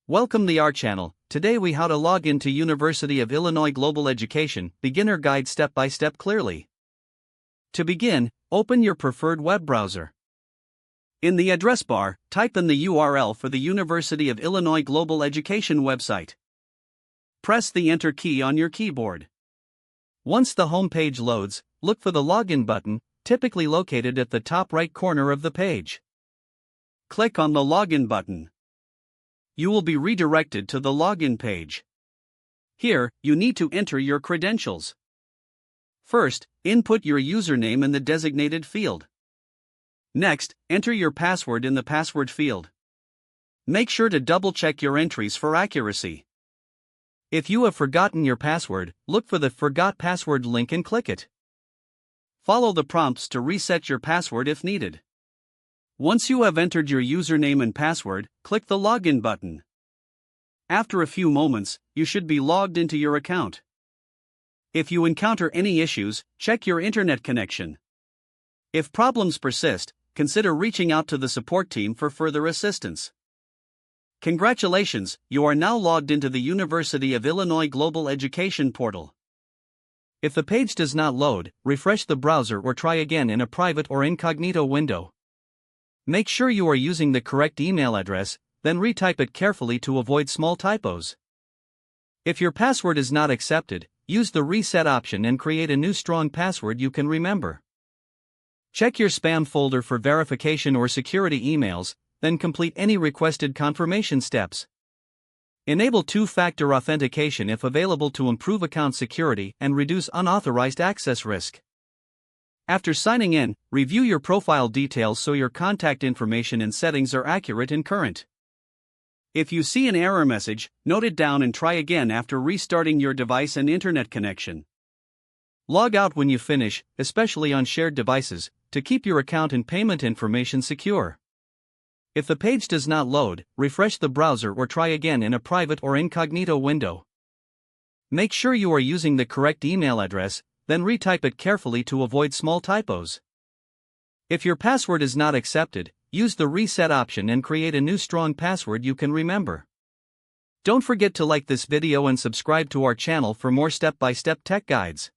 Welcome to our channel. Today we how to log into University of Illinois Global Education beginner guide step by step clearly. To begin, open your preferred web browser. In the address bar, type in the URL for the University of Illinois Global Education website. Press the Enter key on your keyboard. Once the home page loads, look for the Login button, typically located at the top right corner of the page. Click on the Login button. You will be redirected to the login page. Here, you need to enter your credentials. First, input your username in the designated field. Next, enter your password in the password field. Make sure to double-check your entries for accuracy. If you have forgotten your password, look for the Forgot Password link and click it. Follow the prompts to reset your password if needed. Once you have entered your username and password, click the Login button. After a few moments, you should be logged into your account. If you encounter any issues, check your internet connection. If problems persist, consider reaching out to the support team for further assistance. Congratulations, you are now logged into the University of Illinois Global Education portal. If the page does not load, refresh the browser or try again in a private or incognito window. Make sure you are using the correct email address, then retype it carefully to avoid small typos. If your password is not accepted, use the reset option and create a new strong password you can remember. Check your spam folder for verification or security emails, then complete any requested confirmation steps. Enable two-factor authentication if available to improve account security and reduce unauthorized access risk. After signing in, review your profile details so your contact information and settings are accurate and current. If you see an error message, note it down and try again after restarting your device and internet connection. Log out when you finish, especially on shared devices, to keep your account and payment information secure. If the page does not load, refresh the browser or try again in a private or incognito window. Make sure you are using the correct email address, then retype it carefully to avoid small typos. If your password is not accepted, use the reset option and create a new strong password you can remember. Don't forget to like this video and subscribe to our channel for more step-by-step tech guides.